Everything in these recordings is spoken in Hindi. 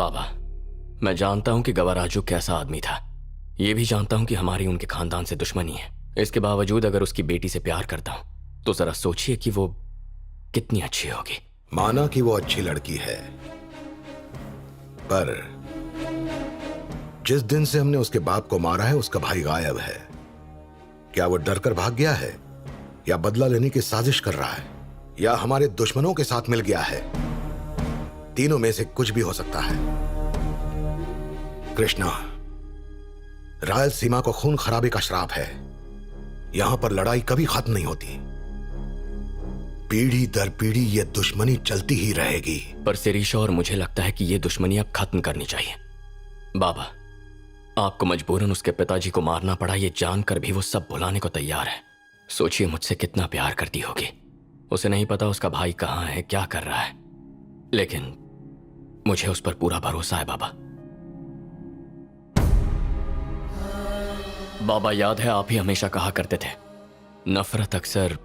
बाबा, मैं जानता हूं कि गवाराजू कैसा आदमी था। ये भी जानता हूं कि हमारी उनके खानदान से दुश्मनी है। इसके बावजूद अगर उसकी बेटी से प्यार करता हूं तो जरा सोचिए कि वो कितनी अच्छी होगी। माना कि वो अच्छी लड़की है, पर जिस दिन से हमने उसके बाप को मारा है उसका भाई गायब है। क्या वो डर कर भाग गया है, या बदला लेने की साजिश कर रहा है, या हमारे दुश्मनों के साथ मिल गया है? तीनों में से कुछ भी हो सकता है। कृष्णा, रायलसीमा को खून खराबे का श्राप है। यहां पर लड़ाई कभी खत्म नहीं होती। पीढ़ी दर पीढ़ी ये दुश्मनी चलती ही रहेगी। पर शिरीषा और मुझे लगता है कि ये दुश्मनी अब खत्म करनी चाहिए। बाबा, आपको मजबूरन उसके पिताजी को मारना पड़ा, ये जानकर भी वो सब भुलाने को तैयार है। सोचिए मुझसे कितना प्यार करती होगी। उसे नहीं पता उसका भाई कहां है, क्या कर रहा है, लेकिन मुझे उस पर पूरा भरोसा है। बाबा, बाबा याद है आप ही हमेशा कहा करते थे, नफरत अक्सर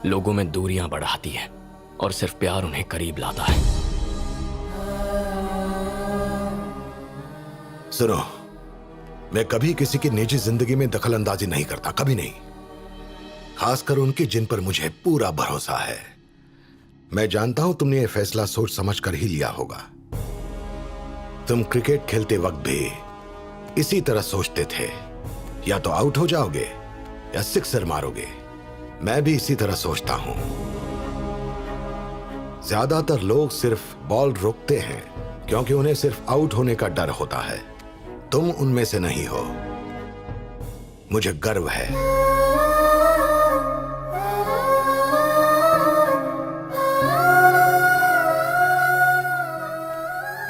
लोगों में दूरियां बढ़ाती है और सिर्फ प्यार उन्हें करीब लाता है। सुनो, मैं कभी किसी की निजी जिंदगी में दखल अंदाजी नहीं करता, कभी नहीं। खासकर उनकी जिन पर मुझे पूरा भरोसा है। मैं जानता हूं तुमने यह फैसला सोच समझ कर ही लिया होगा। तुम क्रिकेट खेलते वक्त भी इसी तरह सोचते थे, या तो आउट हो जाओगे या सिक्सर मारोगे। मैं भी इसी तरह सोचता हूं। ज्यादातर लोग सिर्फ बॉल रोकते हैं क्योंकि उन्हें सिर्फ आउट होने का डर होता है। तुम उनमें से नहीं हो। मुझे गर्व है।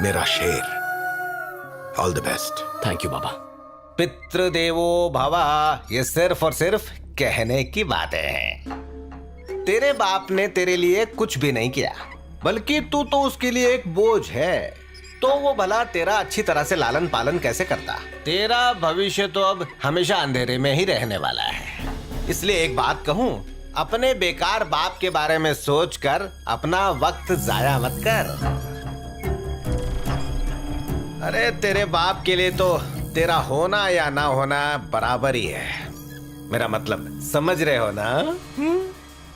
मेरा शेर, all the best. Thank you बाबा। पितृदेवो भव, ये सिर्फ और सिर्फ कहने की बातें हैं। तेरे बाप ने तेरे लिए कुछ भी नहीं किया, बल्कि तू तो उसके लिए एक बोझ है। तो वो भला तेरा अच्छी तरह से लालन पालन कैसे करता? तेरा भविष्य तो अब हमेशा अंधेरे में ही रहने वाला है। इसलिए एक बात कहूं, अपने बेकार बाप के बारे में सोचकर अपना वक्त जाया मत कर। अरे तेरे बाप के लिए तो तेरा होना या ना होना बराबर ही है। मेरा मतलब समझ रहे हो ना?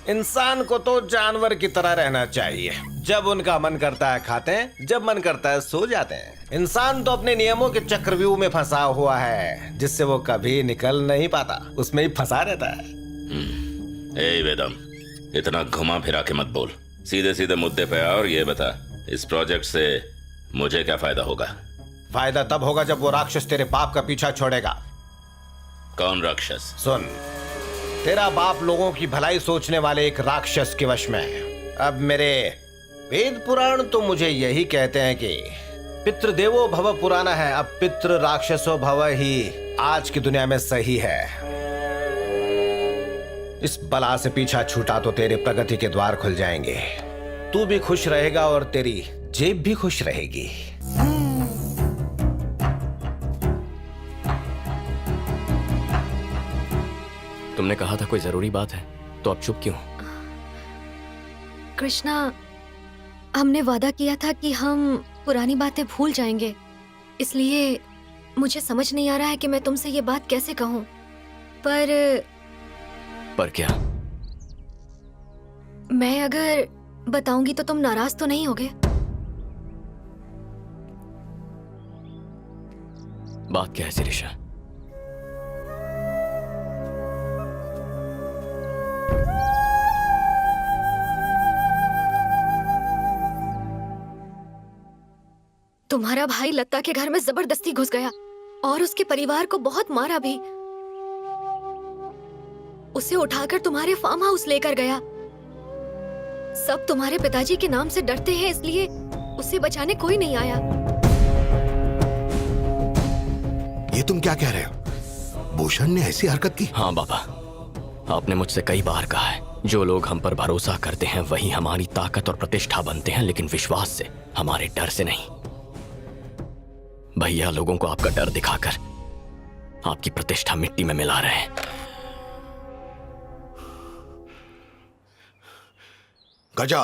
इंसान को तो जानवर की तरह रहना चाहिए। जब उनका मन करता है खाते हैं, जब मन करता है सो जाते हैं। इंसान तो अपने नियमों के चक्रव्यूह में फंसा हुआ है, जिससे वो कभी निकल नहीं पाता, उसमें ही फंसा रहता है। ए वेदम, इतना घुमा फिरा के मत बोल, सीधे सीधे मुद्दे पे आ और ये बता, इस प्रोजेक्ट से मुझे क्या फायदा होगा? फायदा तब होगा जब वो राक्षस तेरे बाप का पीछा छोड़ेगा। कौन राक्षस? सुन, तेरा बाप लोगों की भलाई सोचने वाले एक राक्षस के वश में है। अब मेरे वेद पुराण तो मुझे यही कहते हैं कि पितृदेवो भव पुराना है, अब पितृ राक्षसो भव ही आज की दुनिया में सही है। इस बला से पीछा छूटा तो तेरे प्रगति के द्वार खुल जाएंगे। तू भी खुश रहेगा और तेरी जेब भी खुश रहेगी। तुमने कहा था कोई जरूरी बात है, तो अब चुप क्यों? कृष्णा, हमने वादा किया था कि हम पुरानी बातें भूल जाएंगे, इसलिए मुझे समझ नहीं आ रहा है कि मैं तुमसे ये बात कैसे कहूं। पर क्या? मैं अगर बताऊंगी तो तुम नाराज तो नहीं होगे? बात क्या है शिरीषा? तुम्हारा भाई लता के घर में जबरदस्ती घुस गया और उसके परिवार को बहुत मारा भी। उसे उठाकर तुम्हारे फार्म हाउस लेकर गया। सब तुम्हारे पिताजी के नाम से डरते हैं, इसलिए उसे बचाने कोई नहीं आया। ये तुम क्या कह रहे हो? भूषण ने ऐसी हरकत की? हाँ बाबा, आपने मुझसे कई बार कहा है, जो लोग हम पर भरोसा करते हैं वही हमारी ताकत और प्रतिष्ठा बनते हैं, लेकिन विश्वास से, हमारे डर से नहीं। भैया लोगों को आपका डर दिखाकर आपकी प्रतिष्ठा मिट्टी में मिला रहे हैं। गजा,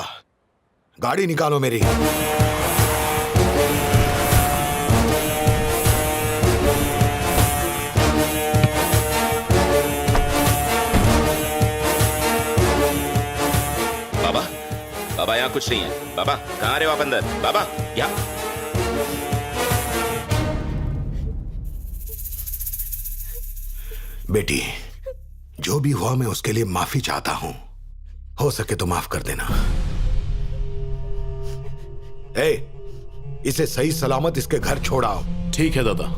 गाड़ी निकालो मेरी। कुछ नहीं है। बाबा कहाँ रहे हो आप? अंदर बाबा, यहाँ। बेटी, जो भी हुआ मैं उसके लिए माफी चाहता हूं। हो सके तो माफ कर देना। ए, इसे सही सलामत इसके घर छोड़ाओ। ठीक है दादा।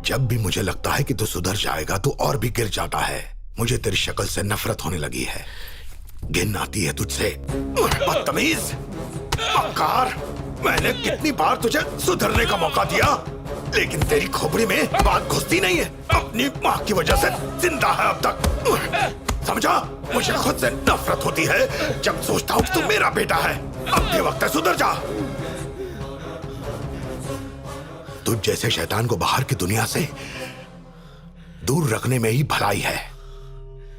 जब भी मुझे लगता है कि तू सुधर जाएगा तो और भी गिर जाता है। मुझे तेरी शक्ल से नफरत होने लगी है। घिन आती है तुझसे, बदतमीज, मक्कार। मैंने कितनी बार तुझे सुधरने का मौका दिया, लेकिन तेरी खोपड़ी में बात घुसती नहीं है। अपनी माँ की वजह से जिंदा है अब तक, समझा? मुझे खुद से नफरत होती है जब सोचता हूँ कि तू मेरा बेटा है। अब भी वक्त है, सुधर जा। तुझ जैसे शैतान को बाहर की दुनिया से दूर रखने में ही भलाई है।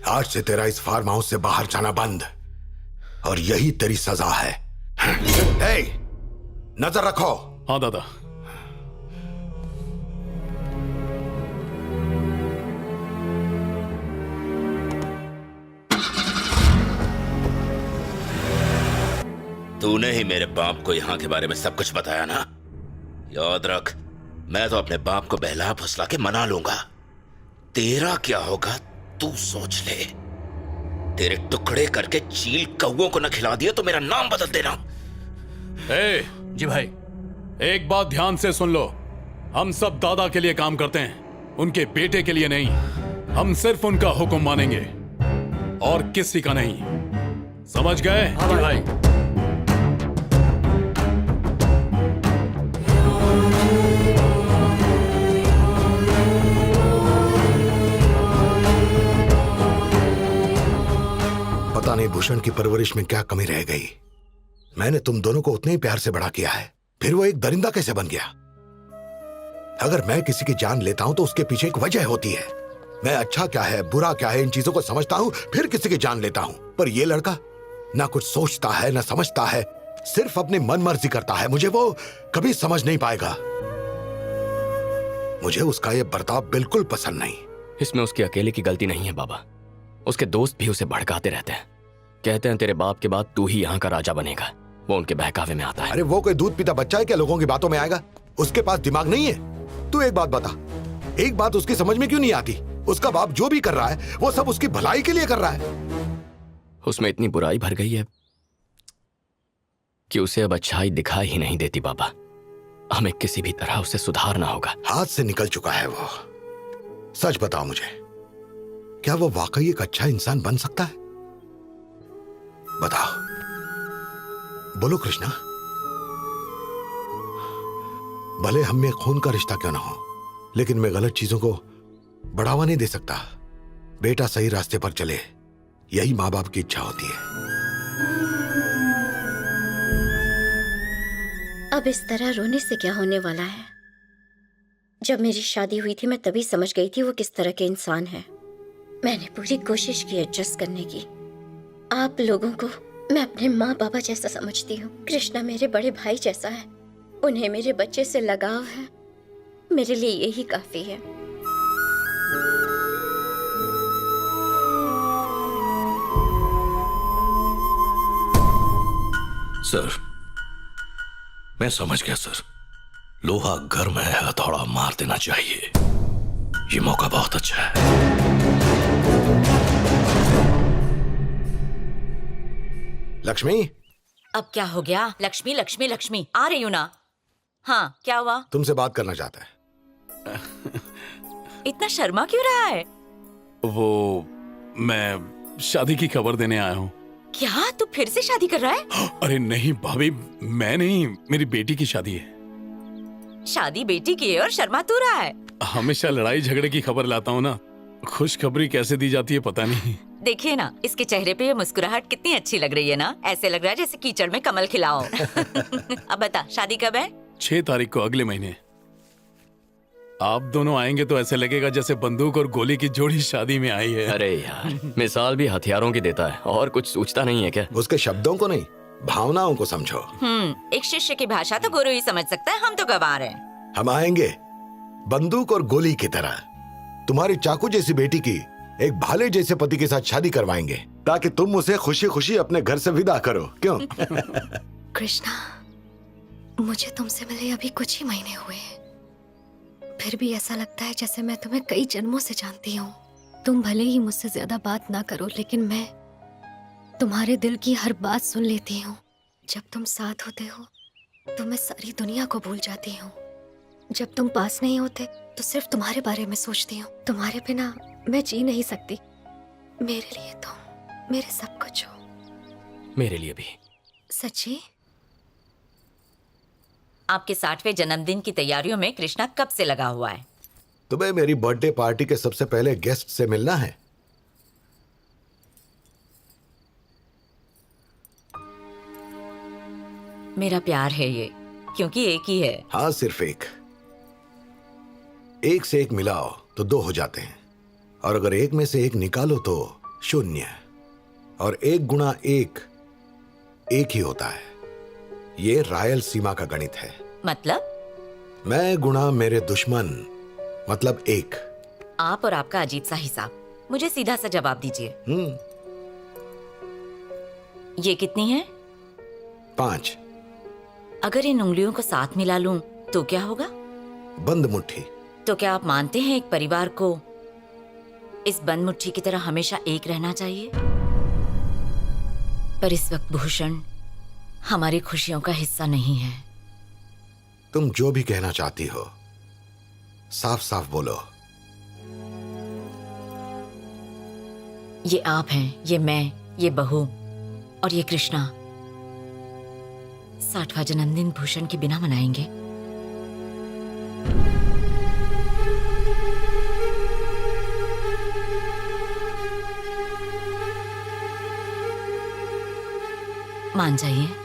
आज से तेरा इस फार्म हाउस से बाहर जाना बंद, और यही तेरी सजा है। हे, नजर रखो। हाँ दादा। तूने ही मेरे बाप को यहाँ के बारे में सब कुछ बताया ना? याद रख, मैं तो अपने बाप को बहला फुसला के मना लूंगा। तेरा क्या होगा तू सोच ले। तेरे टुकड़े करके चील कौओं को न खिला दिया तो मेरा नाम बदल देना। ए, जी भाई, एक बात ध्यान से सुन लो। हम सब दादा के लिए काम करते हैं, उनके बेटे के लिए नहीं। हम सिर्फ उनका हुक्म मानेंगे और किसी का नहीं। समझ गए? जी भाई। पता नहीं भूषण की परवरिश में क्या कमी रह गई। मैंने तुम दोनों को उतने ही प्यार से बड़ा किया है, फिर वो एक दरिंदा कैसे बन गया? अगर मैं किसी की जान लेता हूं तो उसके पीछे एक वजह होती है। मैं अच्छा क्या है बुरा क्या है इन चीजों को समझता हूं, फिर किसी की जान लेता हूं। पर ये लड़का ना कुछ सोचता है ना समझता है, सिर्फ अपनी मन मर्जी करता है। मुझे वो कभी समझ नहीं पाएगा। मुझे उसका ये बर्ताव बिल्कुल पसंद नहीं। इसमें उसकी अकेले की गलती नहीं है बाबा। उसके दोस्त भी उसे भड़काते रहते हैं, कहते हैं तेरे बाप के बाद तू ही यहाँ का राजा बनेगा। वो उनके बहकावे में आता है। अरे वो कोई दूध पीता बच्चा है क्या लोगों की बातों में आएगा? उसके पास दिमाग नहीं है? तू एक बात बता, एक बात उसकी समझ में क्यों नहीं आती? उसका बाप जो भी कर रहा है वो सब उसकी भलाई के लिए कर रहा है। उसमें इतनी बुराई भर गई है कि उसे अब अच्छाई दिखाई ही नहीं देती बाबा। हमें किसी भी तरह उसे सुधारना होगा। हाथ से निकल चुका है वो। सच बताओ मुझे, क्या वो वाकई एक अच्छा इंसान बन सकता है? बताओ, बोलो कृष्णा। भले हम में खून का रिश्ता क्यों ना हो, लेकिन मैं गलत चीजों को बढ़ावा नहीं दे सकता। बेटा सही रास्ते पर चले, यही माँ बाप की इच्छा होती है। अब इस तरह रोने से क्या होने वाला है? जब मेरी शादी हुई थी मैं तभी समझ गई थी वो किस तरह के इंसान है। मैंने पूरी कोशिश की एडजस्ट करने की। आप लोगों को मैं अपने माँ बाबा जैसा समझती हूँ। कृष्णा मेरे बड़े भाई जैसा है। उन्हें मेरे बच्चे से लगाव है। मेरे लिए यही काफी है। सर, मैं समझ गया सर। लोहा गर्म है, हथौड़ा मार देना चाहिए। ये मौका बहुत अच्छा है। लक्ष्मी, अब क्या हो गया? लक्ष्मी लक्ष्मी लक्ष्मी आ रही हूँ ना। हाँ, क्या हुआ? तुमसे बात करना चाहता है। इतना शर्मा क्यों रहा है? वो मैं शादी की खबर देने आया हूँ। क्या तू फिर से शादी कर रहा है? अरे नहीं भाभी, मैं नहीं, मेरी बेटी की शादी है। शादी बेटी की है और शर्मा तू रहा है? हमेशा लड़ाई झगड़े की खबर लाता हूँ ना। खुशखबरी कैसे दी जाती है पता नहीं। देखिए ना, इसके चेहरे पे ये मुस्कुराहट कितनी अच्छी लग रही है ना। ऐसे लग रहा है जैसे कीचड़ में कमल खिलाओ। अब बता, शादी कब है? 6 तारीख को, अगले महीने। आप दोनों आएंगे तो ऐसे लगेगा जैसे बंदूक और गोली की जोड़ी शादी में आई है। अरे यार, मिसाल भी हथियारों की देता है और कुछ सोचता नहीं है क्या? उसके शब्दों को नहीं, भावनाओं को समझो। एक शिष्य की भाषा तो गुरु ही समझ सकता है। हम तो गंवार हैं। हम आएंगे, बंदूक और गोली की तरह तुम्हारी चाकू जैसी बेटी की एक भाले जैसे पति के साथ शादी करवाएंगे ताकि तुम उसे खुशी खुशी अपने घर से विदा करो। क्यों? कृष्णा, मुझे तुमसे मिले अभी कुछ ही महीने हुए हैं, फिर भी ऐसा लगता है जैसे मैं तुम्हें कई जन्मों से जानती हूँ। तुम भले ही मुझसे ज्यादा बात ना करो, लेकिन मैं तुम्हारे दिल की हर बात सुन लेती हूँ। जब तुम साथ होते हो तो मैं सारी दुनिया को भूल जाती हूँ। जब तुम पास नहीं होते तो सिर्फ तुम्हारे बारे में सोचती हूँ। तुम्हारे बिना मैं जी नहीं सकती। मेरे लिए तुम मेरे सब कुछ हो। मेरे लिए भी। सच्ची? आपके 60वें जन्मदिन की तैयारियों में कृष्णा कब से लगा हुआ है? तुम्हें मेरी बर्थडे पार्टी के सबसे पहले गेस्ट से मिलना है। मेरा प्यार है ये, क्योंकि एक ही है। हाँ, सिर्फ एक से एक मिलाओ तो 2 हो जाते हैं, और अगर एक में से एक निकालो तो 0, और 1 गुणा 1 1 ही होता है। ये रायल सीमा का गणित है। मतलब? मैं गुणा मेरे दुश्मन मतलब 1। आप और आपका अजीब सा हिसाब। मुझे सीधा सा जवाब दीजिए। ये कितनी है? 5। अगर इन उंगलियों को साथ मिला लूं तो क्या होगा? बंद मुट्ठी। तो क्या आप मानते हैं एक परिवार को इस बंद मुट्ठी की तरह हमेशा एक रहना चाहिए? पर इस वक्त भूषण हमारी खुशियों का हिस्सा नहीं है। तुम जो भी कहना चाहती हो साफ साफ बोलो। ये आप हैं, ये मैं, ये बहू और ये कृष्णा 60वां जन्मदिन भूषण के बिना मनाएंगे। मान जाइए।